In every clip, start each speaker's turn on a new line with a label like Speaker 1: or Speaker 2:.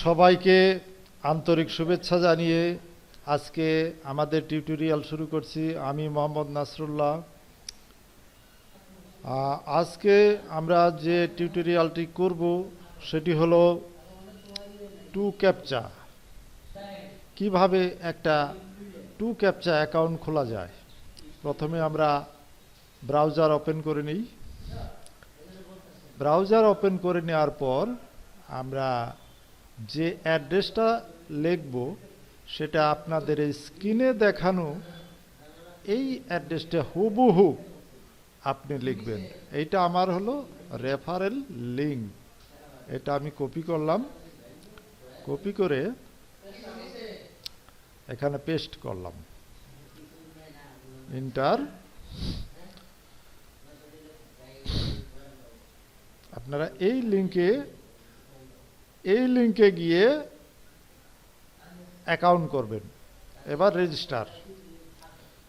Speaker 1: সবাইকে আন্তরিক শুভেচ্ছা জানিয়ে আজকে আমাদের টিউটোরিয়াল শুরু করছি। আমি মোহাম্মদ নাসরুল্লাহ। আজকে আমরা যে টিউটোরিয়ালটি করব সেটি হলো টু ক্যাপচা। কিভাবে একটা টু ক্যাপচা অ্যাকাউন্ট খোলা যায়। প্রথমে আমরা ব্রাউজার ওপেন করে নিই। ব্রাউজার ওপেন করে নেওয়ার পর আমরা যে অ্যাড্রেসটা লিখব সেটা আপনাদের এই স্ক্রিনে দেখানো এই অ্যাড্রেসটা হুবহু আপনি লিখবেন। এইটা আমার হলো রেফারেল লিঙ্ক। এটা আমি কপি করলাম, কপি করে এখানে পেস্ট করলাম, এন্টার। আপনারা এই লিঙ্কে গিয়ে অ্যাকাউন্ট করবেন। এবার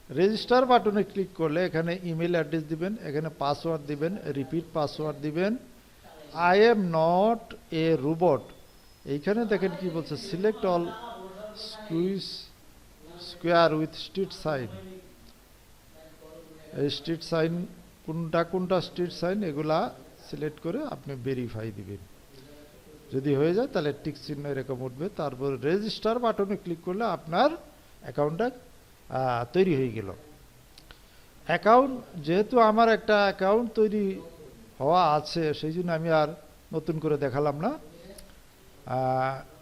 Speaker 1: রেজিস্টার বাটনে ক্লিক করলে এখানে ইমেল অ্যাড্রেস দিবেন, এখানে পাসওয়ার্ড দিবেন, রিপিট পাসওয়ার্ড দিবেন। I am not a robot. এইখানে দেখেন কি বলছে, select all square with street sign. এই স্ট্রিট সাইন কোনটা স্ট্রিট সাইন এগুলা সিলেক্ট করে আপনি ভেরিফাই দিবেন। যদি হয়ে যায় তাহলে টিক চিহ্ন এরকম উঠবে। তারপর রেজিস্টার বাটনে ক্লিক করলে আপনার অ্যাকাউন্টটা তৈরি হয়ে গেল। অ্যাকাউন্ট যেহেতু আমার একটা অ্যাকাউন্ট তৈরি হওয়া আছে, সেই জন্য আমি আর নতুন করে দেখালাম না।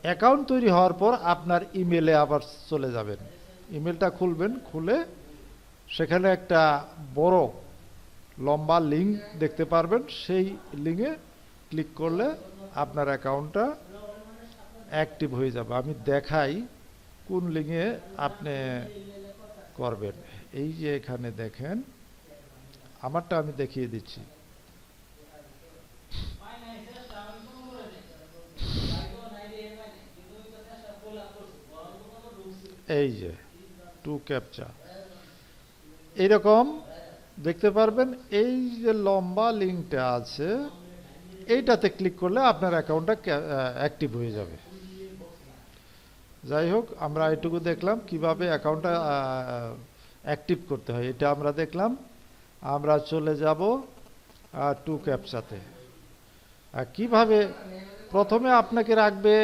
Speaker 1: অ্যাকাউন্ট তৈরি হওয়ার পর আপনার ইমেলে আবার চলে যাবেন। ইমেলটা খুলবেন, খুলে সেখানে একটা বড় লম্বা লিঙ্ক দেখতে পারবেন। সেই লিঙ্কে ক্লিক করলে আপনার অ্যাকাউন্টটা অ্যাক্টিভ হয়ে যাবে। আমি দেখাই কোন লিঙ্কে আপনি করবেন। এই যে এখানে দেখেন, আমারটা আমি দেখিয়ে দিচ্ছি। এই যে টু ক্যাপচা এইরকম দেখতে পারবেন। এই যে লম্বা লিঙ্কটা আছে এইটাতে ক্লিক করলে আপনার অ্যাকাউন্টটা অ্যাক্টিভ হয়ে যাবে। যাই হোক, আমরা এটুকু দেখলাম কিভাবে অ্যাকাউন্টটা অ্যাক্টিভ করতে হয়, এটা আমরা দেখলাম। আমরা চলে যাব টু ক্যাপচাতে। কিভাবে প্রথমে আপনাকে রাখবে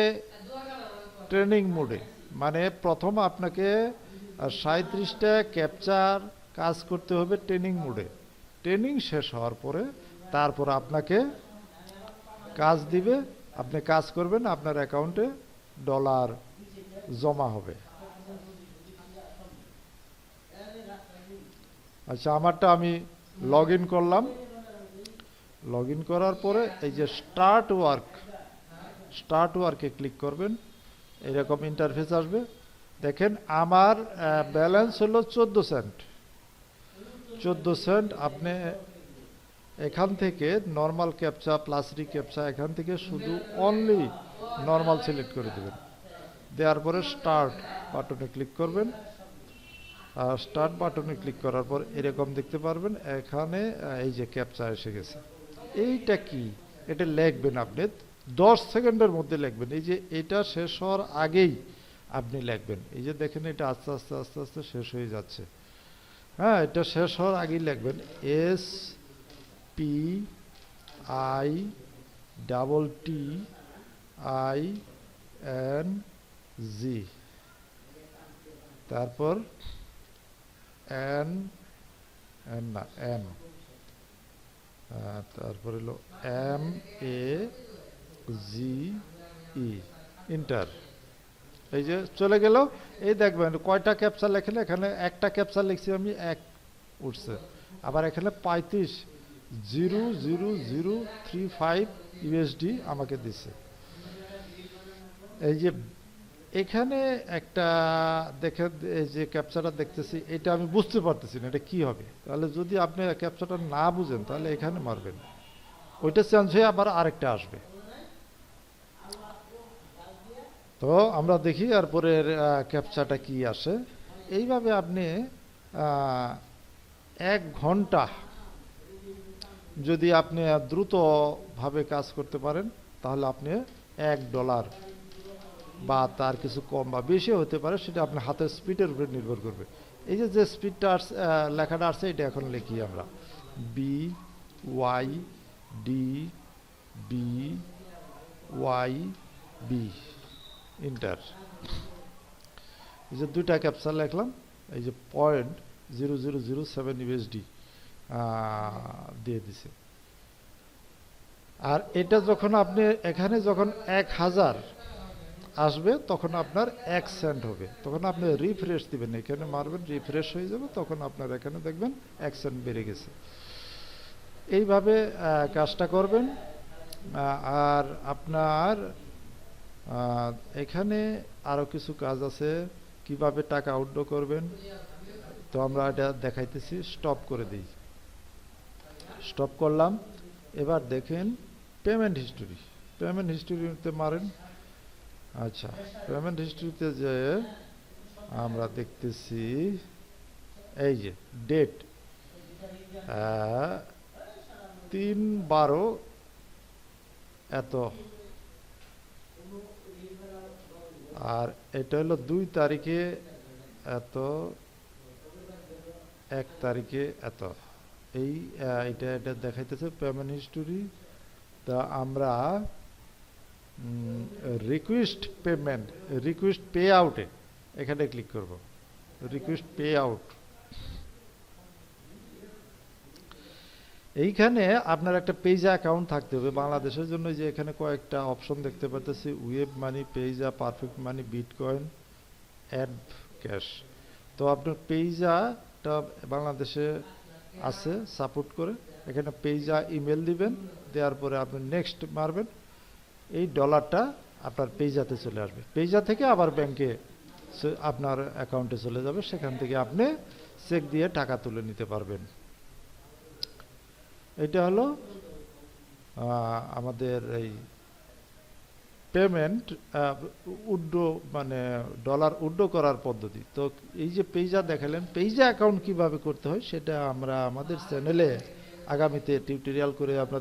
Speaker 1: ট্রেনিং মোডে, মানে প্রথম আপনাকে 37টা ক্যাপচার কাজ করতে হবে ট্রেনিং মোডে। ট্রেনিং শেষ হওয়ার পরে তারপর আপনাকে কাজ দিবে, আপনি কাজ করবেন, আপনার অ্যাকাউন্টে ডলার জমা হবে। আচ্ছা, আমারটা আমি লগ ইন করলাম। লগ ইন করার পরে এই যে স্টার্ট ওয়ার্কে ক্লিক করবেন। এরকম ইন্টারফেস আসবে। দেখেন আমার ব্যালেন্স হলো 14 সেন্ট। 14 সেন্ট। আপনি এখান থেকে নর্মাল ক্যাপচা প্লাস রিক্যাপচা এখান থেকে শুধু অনলি নর্মাল সিলেক্ট করে দেবেন। দেওয়ার পরে স্টার্ট বাটনে ক্লিক করবেন। আর স্টার্ট বাটনে ক্লিক করার পর এরকম দেখতে পারবেন এখানে এই যে ক্যাপচা এসে গেছে। এইটা কি, এটা লিখবেন আপনি 10 সেকেন্ডের মধ্যে লিখবেন। এই যে এটা শেষ হওয়ার আগেই আপনি লিখবেন। এই যে দেখেন এটা আস্তে আস্তে আস্তে আস্তে শেষ হয়ে যাচ্ছে। হ্যাঁ, এটা শেষ হওয়ার আগেই লিখবেন SPITTING, তারপর M, তারপর হলো MAGE, ইন্টার। এই যে চলে গেল। এই দেখবেন কয়টা ক্যাপচা লেখেন, এখানে একটা ক্যাপচা লিখছি আমি, 1 উঠছে। আবার এখানে 35,00035 USD আমাকে দিছে। এই যে এখানে একটা দেখেন, এই যে ক্যাপচাটা দেখতেছি এটা আমি বুঝতে পারতেছি না এটা কি হবে। তাহলে যদি আপনি ক্যাপচাটা না বুঝেন তাহলে এখানে মারবেন, ওইটা চেঞ্জ হয়ে আবার আরেকটা আসবে। তো আমরা দেখি এরপরে ক্যাপচাটা কি আসে। এইভাবে আপনি 1 ঘন্টা যদি আপনি দ্রুতভাবে কাজ করতে পারেন তাহলে আপনি $1 বা তার কিছু কম বা বেশি হতে পারে, সেটা আপনার হাতের স্পিডের উপর নির্ভর করবে। এই যে যে স্পিডটা আসছে, লেখাটা আসছে, এটা এখন লিখি আমরা B Y D B Y B, enter. এই যে দুইটা ক্যাপচা লিখলাম, এই যে 0.0007 USD দিয়ে দিছে। আর এটা যখন আপনি এখানে যখন 1000 আসবে তখন আপনার 1 সেন্ট হবে, তখন আপনি রিফ্রেশ দিবেন, এখানে মারবেন, রিফ্রেশ হয়ে যাবে, তখন আপনার এখানে দেখবেন 1 সেন্ট বেড়ে গেছে। এইভাবে কাজটা করবেন। আর আপনার এখানে আরো কিছু কাজ আছে, কিভাবে টাকা উইথড্র করবেন, তো আমরা এটা দেখাইতেছি। স্টপ করে দিই, স্টপ করলাম। এবার দেখেন পেমেন্ট হিস্টোরি, পেমেন্ট হিস্টোরিতে মারেন। আচ্ছা, পেমেন্ট হিস্টোরিতে যে আমরা দেখতেছি এই যে ডেট 3/12 এত, আর এটা হলো 2 তারিখে এত, 1 তারিখে এত। এই এটা দেখাইতেছে পেমেন্ট হিস্টোরি। তা আমরা রিকোয়েস্ট পেমেন্ট, রিকোয়েস্ট পে আউটে এখানে ক্লিক করব, রিকোয়েস্ট পে আউট। এইখানে আপনার একটা পেজা অ্যাকাউন্ট থাকতে হবে বাংলাদেশের জন্য। যে এখানে কয়েকটা অপশন দেখতে পাচ্ছি, ওয়েব মানি, পেজা, পারফেক্ট মানি, বিটকয়েন, অ্যাড ক্যাশ। তো আপনার পেজাটা বাংলাদেশে আছে, সাপোর্ট করে। এখানে পেজা ইমেল দিবেন, দেওয়ার পরে আপনি নেক্সট মারবেন, এই ডলারটা আপনার পেজাতে চলে আসবে। পেজা থেকে আবার ব্যাংকে আপনার অ্যাকাউন্টে চলে যাবে, সেখান থেকে আপনি চেক দিয়ে টাকা তুলে নিতে পারবেন। এটা হলো আমাদের এই পেমেন্ট উইথড্র, মানে ডলার উইথড্র করার পদ্ধতি। তো এই যে পেজা দেখালেন, পেজা অ্যাকাউন্ট কিভাবে করতে হয় সেটা আমরা আমাদের চ্যানেলে আগামীতে টিউটোরিয়াল করে আমরা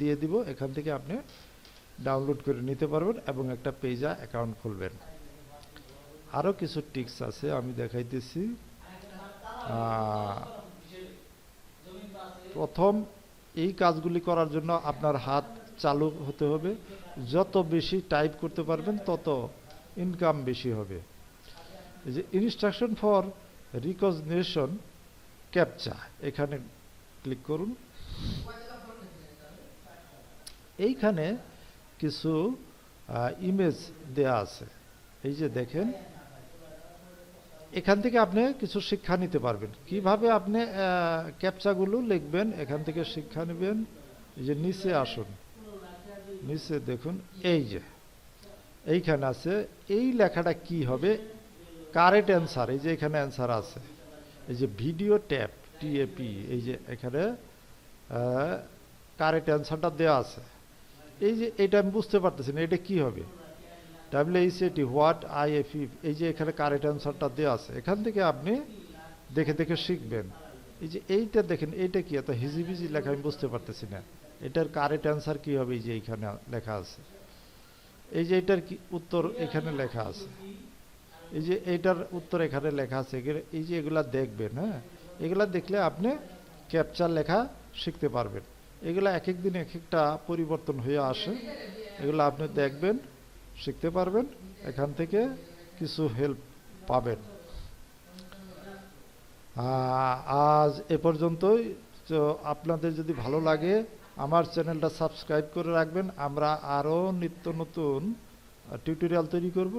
Speaker 1: দিয়ে দিব। এখান থেকে আপনি ডাউনলোড করে নিতে পারবেন এবং একটা পেজা অ্যাকাউন্ট খুলবেন। আরও কিছু টিপস আছে, আমি দেখাইতেছি। প্রথম এই কাজগুলি করার জন্য আপনার হাত চালু হতে হবে। যত বেশি টাইপ করতে পারবেন তত ইনকাম বেশি হবে। এই যে ইনস্ট্রাকশন ফর রিকগনিশন ক্যাপচা, এখানে ক্লিক করুন। এইখানে কিছু ইমেজ দেয়া আছে, এই যে দেখেন। এখান থেকে আপনি কিছু শিক্ষা নিতে পারবেন, কিভাবে আপনি ক্যাপচাগুলো লিখবেন, এখান থেকে শিক্ষা নেবেন। এই যে নিচে আসুন, নিচে দেখুন, এই যে এইখানে আছে, এই লেখাটা কি হবে, কারেক্ট অ্যান্সার। এই যে এখানে অ্যান্সার আছে, এই যে ভিডিও ট্যাপ, টিএপি, এই যে এখানে কারেক্ট অ্যান্সারটা দেওয়া আছে। এই যে এটা আমি বুঝতে পারতেছি না, এটা কি হবে, WHAT, হোয়াট IFE, এই যে এখানে কারেক্ট অ্যান্সারটা দেওয়া আছে। এখান থেকে আপনি দেখে দেখে শিখবেন। এই যে এইটা দেখেন, এইটা কি এত হিজিবিজি লেখা, আমি বুঝতে পারতেছি না, এটার কারেক্ট অ্যান্সার কি হবে। এই যে এইখানে লেখা আছে, এই যে এটার কি উত্তর এখানে লেখা আছে, এই যে এইটার উত্তর এখানে লেখা আছে। এই যে এগুলা দেখবেন, হ্যাঁ, এগুলা দেখলে আপনি ক্যাপচার লেখা শিখতে পারবেন। এগুলা এক এক দিন এক একটা পরিবর্তন হয়ে আসে, এগুলো আপনি দেখবেন, শিখতে পারবেন, এখান থেকে কিছু হেল্প পাবেন। আজ এ পর্যন্তই। তো আপনাদের যদি ভালো লাগে আমার চ্যানেলটা সাবস্ক্রাইব করে রাখবেন। আমরা আরও নিত্য নতুন টিউটোরিয়াল তৈরি করব,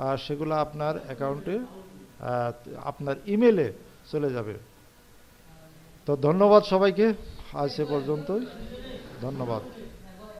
Speaker 1: আর সেগুলো আপনার অ্যাকাউন্টে, আপনার ইমেলে চলে যাবে। তো ধন্যবাদ সবাইকে, আজ এ পর্যন্তই, ধন্যবাদ।